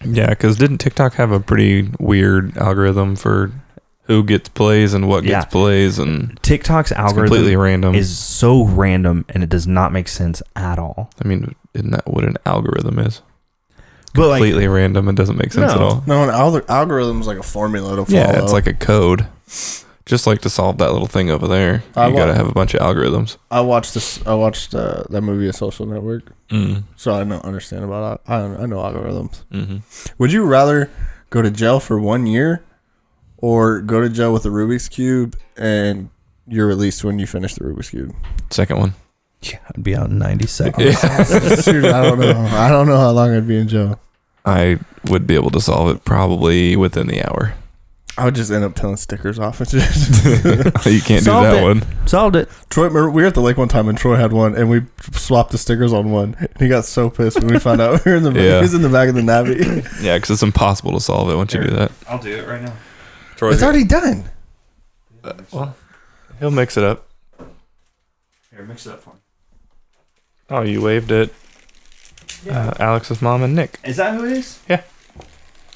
Yeah, because didn't TikTok have a pretty weird algorithm for who gets plays and what gets plays, and TikTok's it's algorithm completely random. is so random and it does not make sense at all. I mean, isn't that what an algorithm is? But like, Completely random and doesn't make sense at all. No, an algorithm's like a formula to follow. Yeah, it's like a code. Just like to solve that little thing over there, you gotta have a bunch of algorithms. I watched that movie, A Social Network, so I understand about I know algorithms. Mm-hmm. Would you rather go to jail for 1 year, or go to jail with a Rubik's Cube and you're released when you finish the Rubik's Cube? Second one. yeah, I'd be out in 90 seconds. Yeah. Dude, I don't know. I don't know how long I'd be in jail. I would be able to solve it probably within the hour. I would just end up peeling stickers off. You can't do Solved that it. one. Solved it. Troy, remember, we were at the lake one time and Troy had one, and we swapped the stickers on one. And he got so pissed when we found out we were in the Yeah. he was in the back of the Navy. Yeah, because it's impossible to solve it once you do that. I'll do it right now. It's already done. Well, he'll mix it up. Here, mix it up for me. Oh, you waved at Alex's mom and Nick. Is that who it is? Yeah.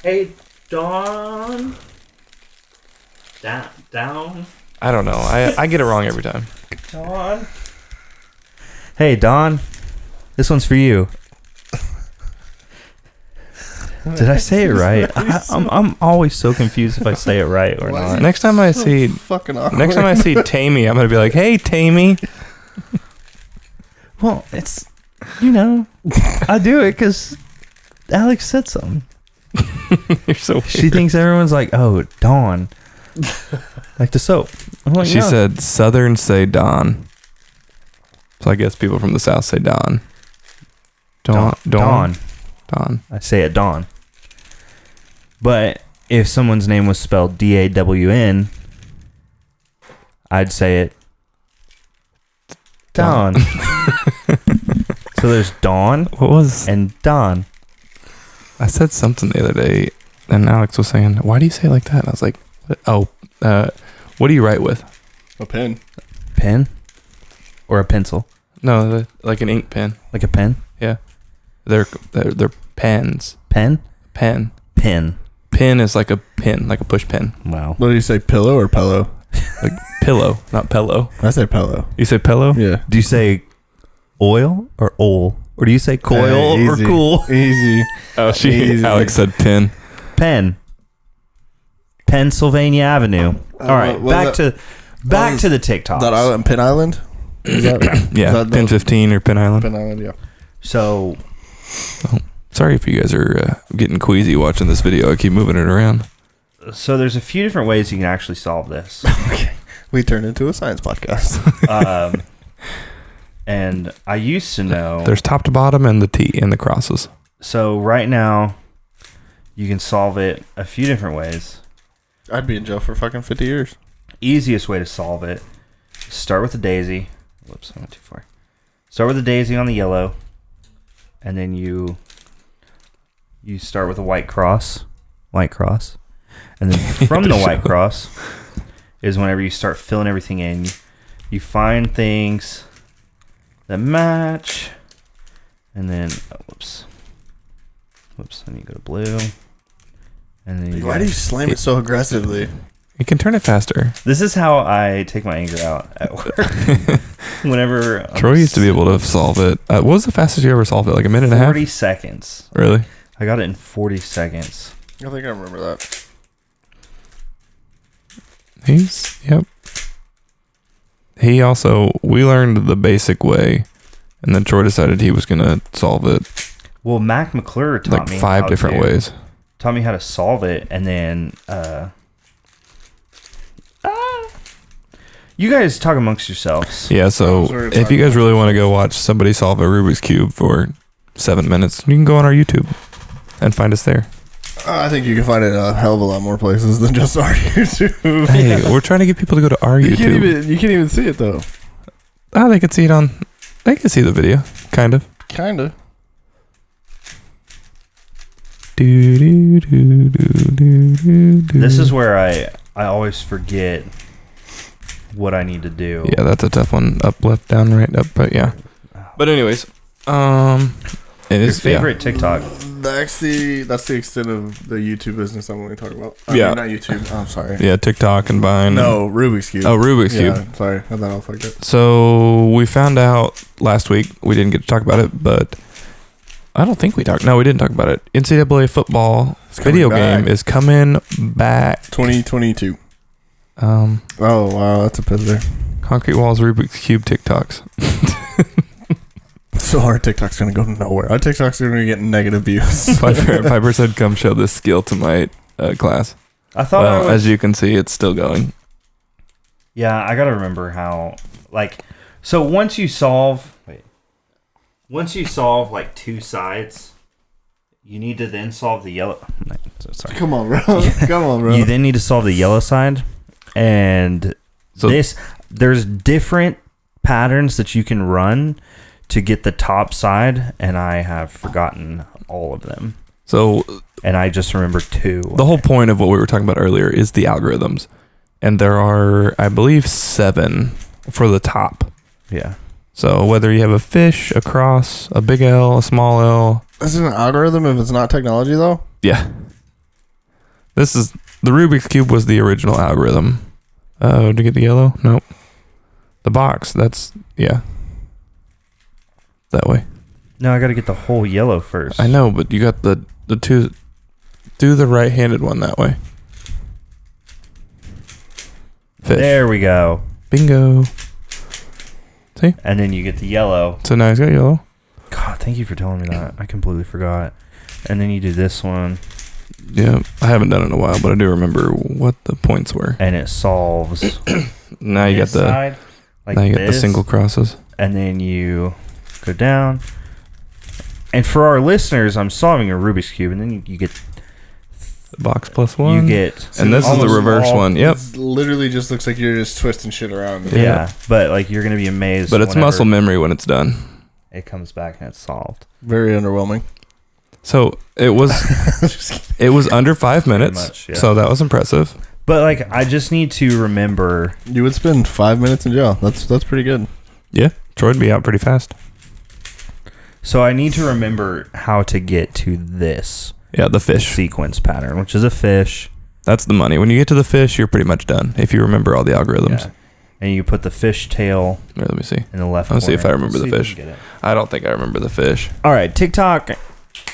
Hey, Dawn. Down. I don't know. I get it wrong every time. Dawn. Hey, Dawn. This one's for you. Did I say it right? I'm always so confused if I say it right or not. Next time I see Fucking awkward. Next time I see Tammy, I'm gonna be like, "Hey, Tammy." Well, it's, I do it because Alex said something. You're so weird. She thinks everyone's like, oh, Dawn. Like the soap. I'm like, She no. said Southern say Dawn. So I guess people from the South say Dawn. Dawn. I say it Dawn. But if someone's name was spelled D-A-W-N, I'd say it Dawn. So there's Dawn What was? and Don. I said something the other day, and Alex was saying, "Why do you say it like that?" And I was like, "Oh, what do you write with?" A pen. Pen? Or a pencil? No, like an ink pen. Like a pen? Yeah, they're pens. Pen? Pen. Pen. Pin is like a pin, like a push pin. Wow. What do you say, pillow or pillow? Like pillow, not pillow. I say pillow. You say pillow? Yeah. Do you say oil or ol? Or do you say coil Hey, or easy. cool? Easy. Oh, Easy. Alex said pin. Pen. Pennsylvania Avenue. All right, what was back to the TikToks. That island, Pin Island? Is that, Yeah, is that Pin 15 or Pin Island. Pin Island, yeah. So Sorry if you guys are getting queasy watching this video. I keep moving it around. there's a few different ways you can actually solve this. We turned into a science podcast. And I used to know. There's top to bottom and the T and the crosses. So right now, you can solve it a few different ways. I'd be in jail for fucking 50 years. Easiest way to solve it: start with the daisy. Whoops, I went too far. Start with the daisy on the yellow, and then you start with a white cross, and then from the white cross is whenever you start filling everything in. You find things that match, and then whoops, then you go to blue, and then Why do you slam it so aggressively? You can turn it faster. This is how I take my anger out at work. Whenever Troy used to be able to solve it. What was the fastest you ever solved it? Like a minute and a half? 40 seconds. Really? I got it in 40 seconds. I think I remember that. Yep. We learned the basic way, and then Troy decided he was going to solve it Well, Mac McClure taught Like me 5 how different to- ways. Taught me how to solve it, and then you guys talk amongst yourselves. Yeah, so Sorry, if you guys really want to go watch somebody solve a Rubik's Cube for 7 minutes, you can go on our YouTube and find us there. I think you can find it a hell of a lot more places than just our YouTube. Hey, we're trying to get people to go to our You can't YouTube. even see it though. Oh, they can see it on. They can see the video, kind of. Kinda. This is where I always forget what I need to do. Yeah, that's a tough one. Up, left, down, right, up. But yeah. But anyways, it Your is favorite TikTok? That's the extent of the YouTube business I'm going to talk about. Yeah. Not YouTube. I'm sorry. Yeah, TikTok and Vine. No, Rubik's Cube. Oh, Rubik's Cube. Yeah, sorry. I thought I was like that. So we found out last week. We didn't get to talk about it, but I don't think we talked. No, we didn't talk about it. NCAA football coming video back. game is coming back. 2022. Oh wow, that's a pizzer. Concrete Walls, Rubik's Cube, TikToks. So our TikTok's going to go nowhere. Our TikTok's going to get negative views. Piper said, "Come show this skill to my class." I thought Well, as you can see, it's still going. Yeah, I gotta remember how. So once you solve like two sides, you need to then solve the yellow. Sorry. Come on, bro. Come on, bro. You then need to solve the yellow side, and So there's different patterns that you can run to get the top side, and I have forgotten all of them, so and I just remember two. the whole point of what we were talking about earlier is the algorithms, and there are, I believe, 7 for the top. Yeah. So whether you have a fish, a cross, a big L, a small L. This is an algorithm if it's not technology, though? Yeah. This is the Rubik's Cube was the original algorithm. Did you get the yellow? Nope. The box, that's, yeah. That way. No, I got to get the whole yellow first. I know, but you got the two. Do the right-handed one that way. Fish. There we go. Bingo. And then you get the yellow. So now he's got yellow. God, thank you for telling me that. I completely forgot. And then you do this one, Yeah, I haven't done it in a while, but I do remember what the points were. and it solves. Now you got this the side, like now you got the this, single crosses. and then you go down. And for our listeners, I'm solving a Rubik's Cube, and then you get The box plus one. you get and this is the Almost reverse all- one. Yep. It literally just looks like you're just twisting shit around. yeah. But like you're gonna be amazed. But it's whenever muscle memory when it's done. It comes back and it's solved. Very underwhelming. So it was it was under 5 minutes. much, yeah. So that was impressive. But like I just need to remember. You would spend 5 minutes in jail. That's pretty good. Yeah. Troy would be out pretty fast. So I need to remember how to get to this Yeah, the fish. sequence pattern, which is a fish. That's the money. When you get to the fish, you're pretty much done. If you remember all the algorithms. Yeah. And you put the fish tail Here, let me see. in the left Let's see if corner. I remember the See if you fish. can get it. I don't think I remember the fish. All right, TikTok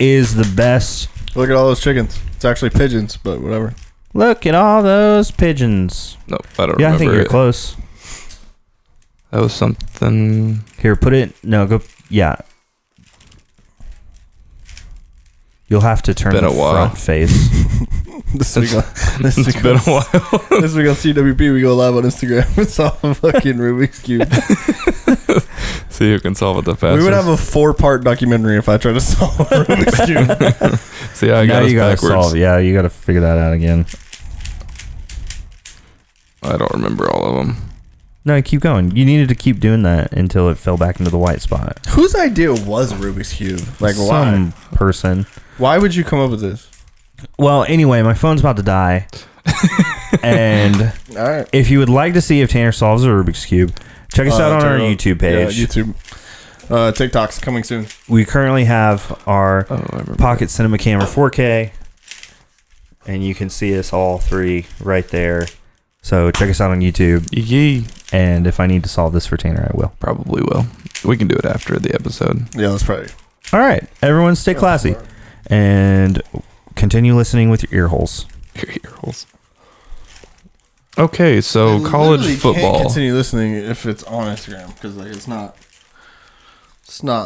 is the best. Look at all those chickens. It's actually pigeons, but whatever. Look at all those pigeons. Nope, I don't Yeah, remember I think you're it. close. That was something. Here, put it. No, go. Yeah. You'll have to turn Been the a while. front face. This week on, this It's week been on, a while. this week on CWP, we go live on Instagram. It's all a fucking Rubik's Cube. See who can solve it the fastest. We would have a 4-part documentary if I tried to solve a Rubik's Cube. See how I now got us you gotta backwards. solve. Yeah, you gotta figure that out again. I don't remember all of them. No, keep going. You needed to keep doing that until it fell back into the white spot. Whose idea was Rubik's Cube? Like, Some person. Why would you come up with this? Well, anyway, my phone's about to die. And All right. if you would like to see if Tanner solves a Rubik's Cube, check us out on our YouTube page. Yeah, YouTube. TikTok's coming soon. We currently have our Oh, I remember. Pocket Cinema Camera 4K, and you can see us all three right there. So check us out on YouTube, Yee. and if I need to solve this for Tanner, I will. Probably will. We can do it after the episode. Yeah, that's probably. All right, everyone stay classy, and continue listening with your ear holes. Your ear holes. Okay, so I college literally football. Can't continue listening if it's on Instagram because like it's not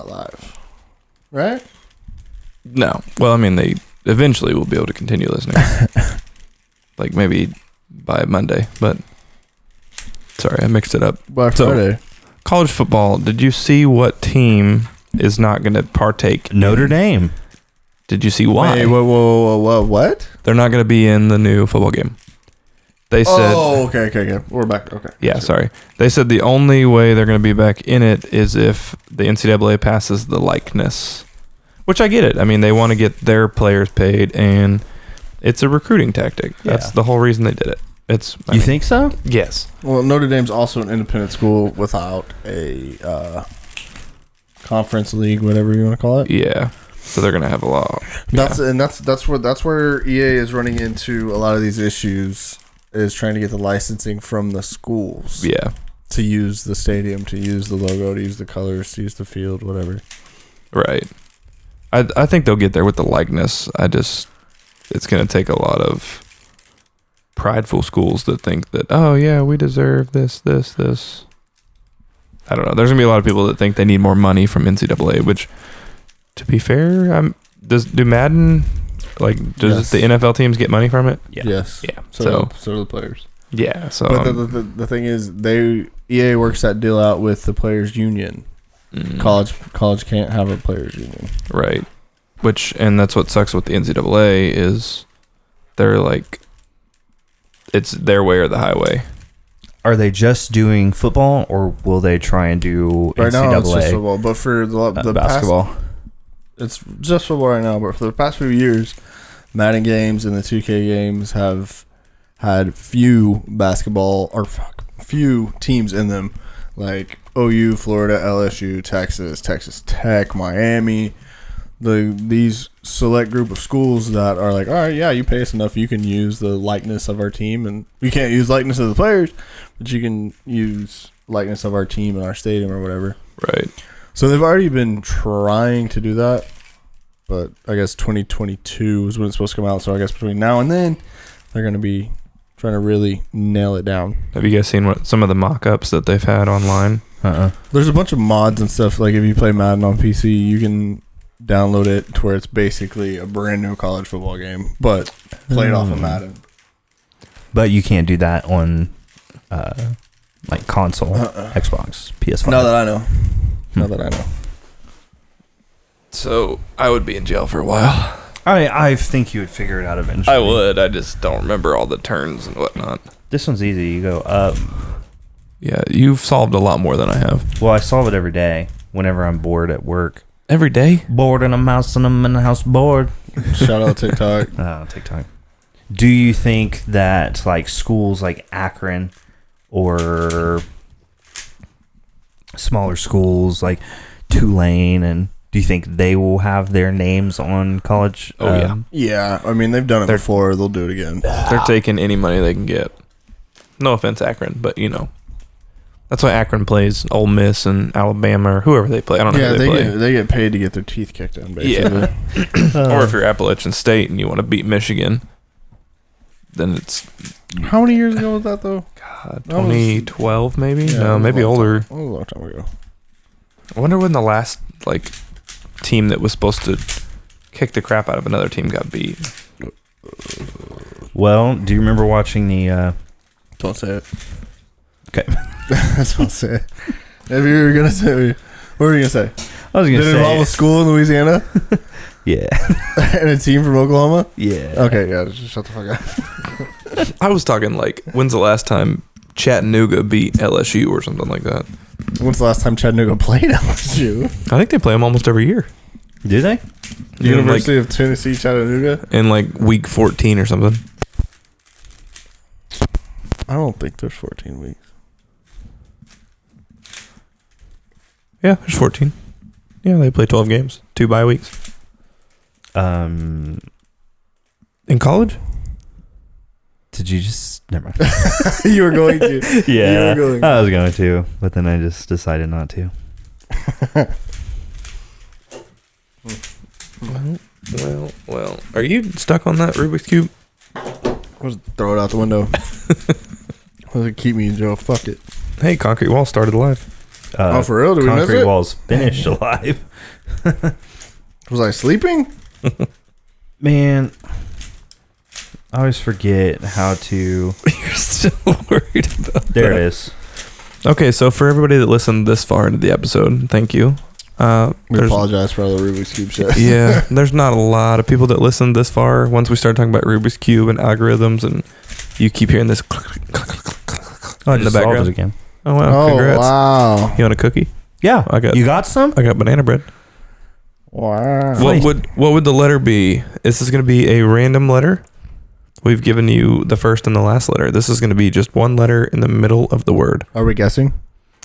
live, right? No. Well, I mean, they eventually will be able to continue listening. Like maybe by Monday, but sorry, I mixed it up. By So- Friday. College football, did you see what team is not going to partake? Notre Dame. Did you see why? Wait, whoa, what? They're not going to be in the new football game. They said, Oh, okay. We're back. Okay. yeah, sorry. They said the only way they're going to be back in it is if the NCAA passes the likeness, which I get it. I mean, they want to get their players paid, and it's a recruiting tactic. That's Yeah. the whole reason they did it. It's I You mean, think so? Yes. Well, Notre Dame's also an independent school without a conference league, whatever you want to call it. Yeah. So they're going to have a lot. That's where EA is running into a lot of these issues, is trying to get the licensing from the schools Yeah. to use the stadium, to use the logo, to use the colors, to use the field, whatever. Right. I think they'll get there with the likeness. It's going to take a lot of prideful schools that think that, oh yeah, we deserve this. I don't know. There's going to be a lot of people that think they need more money from NCAA, which, to be fair, do Madden, does Yes. the NFL teams get money from it? Yeah. Yes. Yeah. So do the players. Yeah. So, But the thing is, EA works that deal out with the players' union. College can't have a players' union. right. And that's what sucks with the NCAA is they're like, it's their way or the highway. Are they just doing football, or will they try and do Right now, it's just NCAA football. But for the basketball? it's just football right now. But for the past few years, Madden games and the 2K games have had few teams in them, like OU, Florida, LSU, Texas Tech, Miami. These select group of schools that are like, all right, yeah, you pay us enough, you can use the likeness of our team, and we can't use likeness of the players, but you can use likeness of our team in our stadium or whatever. Right. So they've already been trying to do that, but I guess 2022 is when it's supposed to come out. So I guess between now and then, they're going to be trying to really nail it down. Have you guys seen some of the mock-ups that they've had online? There's a bunch of mods and stuff. Like if you play Madden on PC, you can download it to where it's basically a brand new college football game, but played off of Madden. But you can't do that on console, Xbox, PS5. Now that I know. So I would be in jail for a while. I think you would figure it out eventually. I would. I just don't remember all the turns and whatnot. This one's easy. You go up. Yeah, you've solved a lot more than I have. Well, I solve it every day whenever I'm bored at work. Every day? Bored and a mouse and I'm in the house bored. Shout out TikTok. Oh, TikTok. Do you think that schools like Akron or smaller schools like Tulane, and do you think they will have their names on college? Oh, yeah. Yeah, I mean, they've done it before. They'll do it again. They're taking any money they can get. No offense, Akron, but that's why Akron plays Ole Miss and Alabama or whoever they play. I don't know who they play. They get paid to get their teeth kicked in, basically. Yeah. Or if you're Appalachian State and you want to beat Michigan, then it's How many years ago was that, though? God, That was- 2012 maybe? Yeah, No, it was maybe a long older. time. It was a long time ago. I wonder when the last team that was supposed to kick the crap out of another team got beat. Well, do you remember watching the? Don't say it. Okay. That's what I'll say. If you were going to say, what were you going to say? I was Did gonna it involve a say. school in Louisiana Yeah. and a team from Oklahoma? Yeah. Okay, yeah, just shut the fuck up. I was talking when's the last time Chattanooga beat LSU or something like that? When's the last time Chattanooga played LSU? I think they play them almost every year. Do they? University of Tennessee, Chattanooga? In week 14 or something. I don't think there's 14 weeks. Yeah, there's 14. Yeah, they play 12 games, 2 bye weeks. In college? Did you just? Never mind. You were going to. Yeah, You were going I was going to, but then I just decided not to. Well. Are you stuck on that Rubik's Cube? Let's throw it out the window. Let's keep me in jail. Fuck it. Hey, Concrete Wall started alive. Oh, for real? Did we miss Concrete it? Walls finished alive. Was I sleeping? Man, I always forget how to. You're still worried about There that. it is. Okay, so for everybody that listened this far into the episode, thank you. We There's- apologize for all the Rubik's Cube shit. yeah, there's not a lot of people that listen this far. Once we start talking about Rubik's Cube and algorithms, and you keep hearing this Oh, I in the just solved background. it again. Oh wow! Oh, Congrats! wow. You want a cookie? Yeah, you got some? I got banana bread. Wow. What would the letter be? This is going to be a random letter. We've given you the first and the last letter. This is going to be just one letter in the middle of the word. Are we guessing?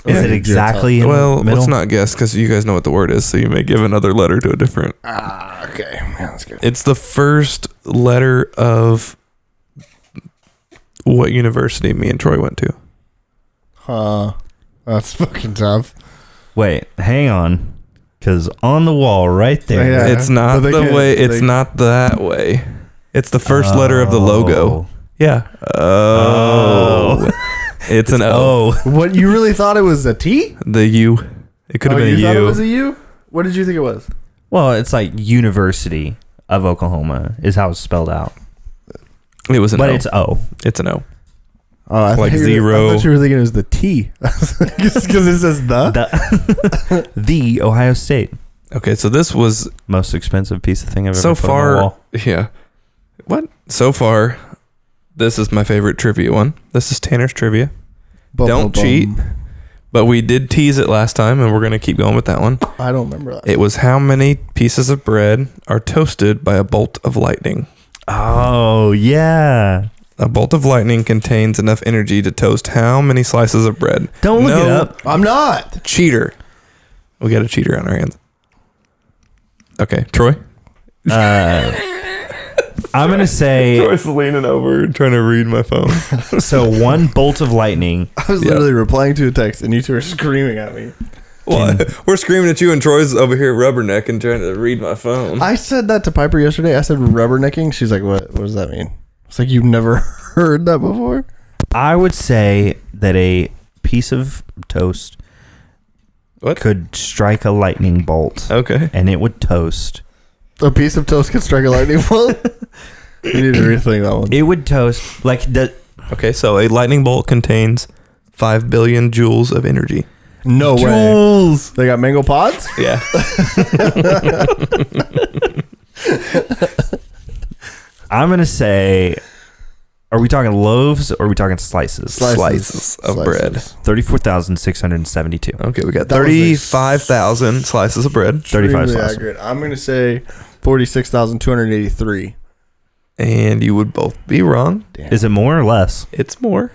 Is Yeah. it exactly in Well, the middle? let's not guess because you guys know what the word is, so you may give another letter to a different. Okay. Yeah, that's good. It's the first letter of what university me and Troy went to. That's fucking tough. Wait, hang on. Because on the wall right there. Yeah. It's not But they the can't- way. It's they- not that way. It's the first letter of the logo. Yeah. Oh. It's an O. Oh. What, you really thought it was a T? The U. It could have been you a thought it U. was a U? What did you think it was? Well, it's like University of Oklahoma is how it's spelled out. It was an But O. it's O. It's an O. Oh, I Like thought you were- zero. I thought you were thinking it was the T. Because it says the. The Ohio State. Okay, so this was Most expensive piece of thing I've so ever put on the far. wall. Yeah. What? So far, this is my favorite trivia one. This is Tanner's trivia. Bum, Don't bum, cheat. bum. But we did tease it last time, and we're going to keep going with that one. I don't remember that. It was how many pieces of bread are toasted by a bolt of lightning? Oh, yeah. A bolt of lightning contains enough energy to toast how many slices of bread? Don't look No it up. I'm not. Cheater. We got a cheater on our hands. Okay, Troy? I'm going to say, Troy's leaning over trying to read my phone. so one bolt of lightning. I was literally replying to a text and you two were screaming at me. What? We're screaming at you, and Troy's over here rubbernecking trying to read my phone. I said that to Piper yesterday. I said rubbernecking. She's like, what does that mean? It's like, you've never heard that before? I would say that a piece of toast What? could strike a lightning bolt Okay. and it would toast. A piece of toast could strike a lightning bolt? You need to rethink that one. It would toast like the. Okay, so a lightning bolt contains 5 billion joules of energy. No way. Jules. They got mango pods? Yeah. I'm gonna say, are we talking loaves or are we talking slices? Slices of bread. 34,672. Okay, we got That was 35,000 slices of bread. 35 Extremely slices. accurate. I'm going to say 46,283. And you would both be wrong. Damn. Is it more or less? It's more.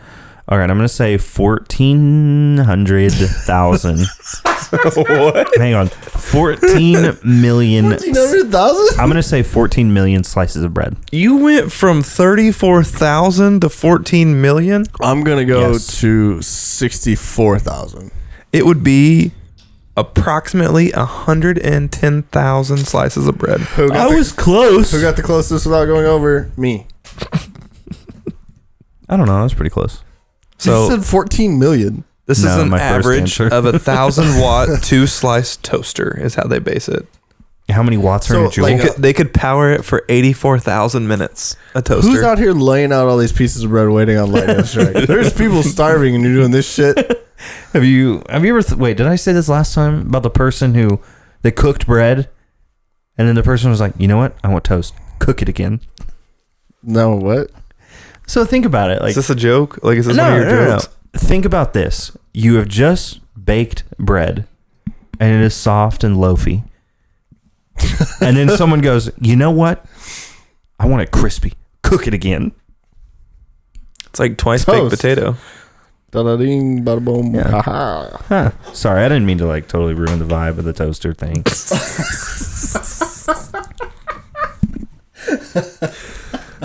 All right, I'm gonna say 1,400,000. What? Hang on, 14 million. 1,400,000? I'm gonna say 14 million slices of bread. You went from 34,000 to 14 million? I'm going to go Yes. to 64,000. It would be approximately 110,000 slices of bread. Who got the- close. Who got the closest without going over? Me. I don't know. That was pretty close. So, So you said 14 million. this is No, an my first average answer. of a 1,000-watt 2-slice toaster is how they base it. How many watts are in a So, joule? like, They could power it for 84,000 minutes. A toaster. Who's out here laying out all these pieces of bread waiting on lightning strike? There's people starving and you're doing this shit. Have you ever wait, did I say this last time about the person who they cooked bread and then the person was like, "You know what? I want toast. Cook it again." No, what? So think about it. Like Is this a joke? Like, is this one of your jokes? Think about this. You have just baked bread and it is soft and loafy. And then someone goes, "You know what? I want it crispy. Cook it again." It's like twice Toast. baked potato. Da-da-ding, bada-boom. Yeah. Ha-ha. Huh. Sorry, I didn't mean to like totally ruin the vibe of the toaster thing.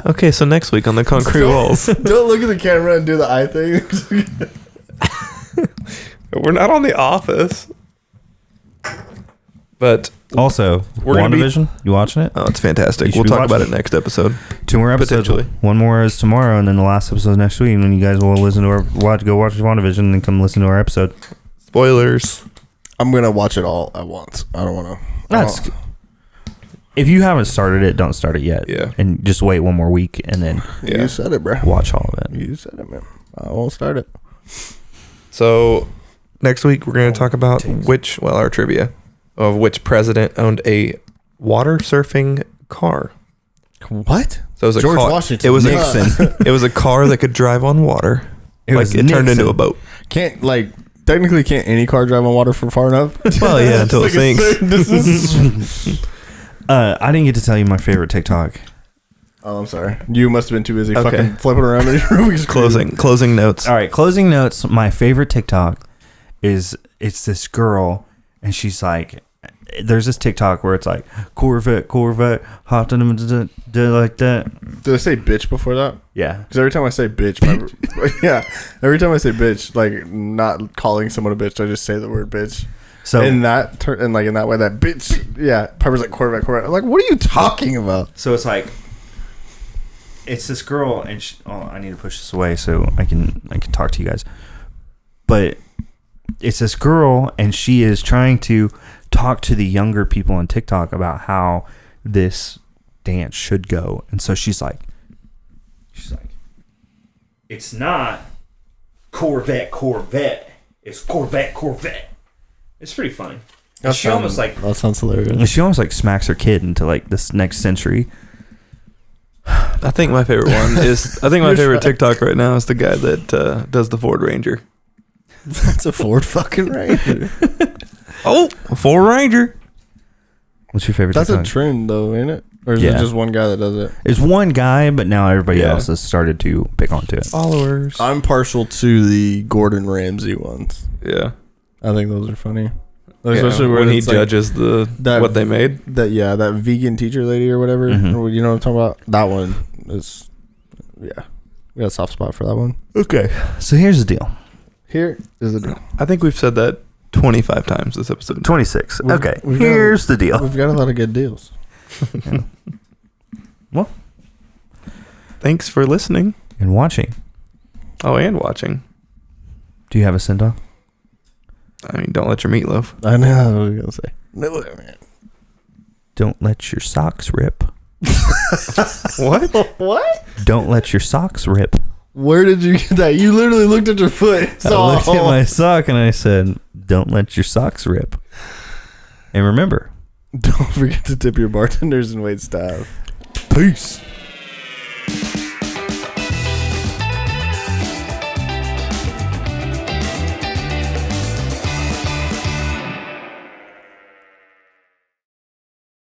Okay, so next week on the Concrete Walls. Don't look at the camera and do the eye thing. We're not on The Office. But, Also, We're gonna be- WandaVision, you watching it? oh, it's fantastic. You should We'll be talk about watching it next episode. 2 more episodes. Potentially. One more is tomorrow, and then the last episode is next week. And then you guys will listen to our go watch WandaVision, and then come listen to our episode. Spoilers. I'm going to watch it all at once. I don't want to. That's if you haven't started it, don't start it yet. Yeah. And just wait one more week and then Yeah. You said it, bro. watch all of it. You said it, man. I won't start it. So next week we're going to talk about our trivia of which president owned a water surfing car. What? So it was a George car. Washington. It was Nixon. it was a car that could drive on water. It like was it turned into Nixon. a boat. Can't technically can't any car drive on water for far enough? Well, yeah, until it sinks. This is. I didn't get to tell you my favorite TikTok. Oh, I'm sorry. You must have been too busy Okay. fucking flipping around in your Rubik's Cube. Closing notes. All right, closing notes. My favorite TikTok is it's this girl, and she's like, there's this TikTok where it's like Corvette, hopped on them, did like that. Did I say bitch before that? Yeah, Because every time I say bitch, every time I say bitch, like not calling someone a bitch, I just say the word bitch. so in that in that way, that bitch, yeah. Pepper's like Corvette. I'm like, what are you talking about? So it's like, it's this girl, and I need to push this away so I can talk to you guys. But it's this girl, and she is trying to talk to the younger people on TikTok about how this dance should go. And so she's like, it's not Corvette. It's Corvette. It's pretty funny. That sounds hilarious. She almost like smacks her kid into like this next century. I think my favorite one is. I think my favorite TikTok right now is the guy that does the Ford Ranger. That's a Ford fucking Ranger. Oh, a Ford Ranger. What's your favorite That's TikTok? a trend, though, ain't it? Or is Yeah. it just one guy that does it? It's one guy, but now everybody Yeah. else has started to pick onto it. Followers. I'm partial to the Gordon Ramsay ones. Yeah. I think those are funny. Yeah, Especially where when he it's like judges what they made. that vegan teacher lady or whatever. Mhm. Or you know what I'm talking about? That one is, yeah. We got a soft spot for that one. Okay. So here's the deal. Here is the deal. I think we've said that 25 times this episode. 26. We've- Okay. we've got- Here's the deal. We've got a lot of good deals. Thanks for listening. And watching. Oh, and watching. Do you have a send off? I mean, don't let your meatloaf. I know what I was going to say. No, man. Don't let your socks rip. What? What? Don't let your socks rip. Where did you get that? You literally looked at your foot. I looked at my sock and I said, don't let your socks rip. And remember, Don't forget to tip your bartenders and wait staff. Peace.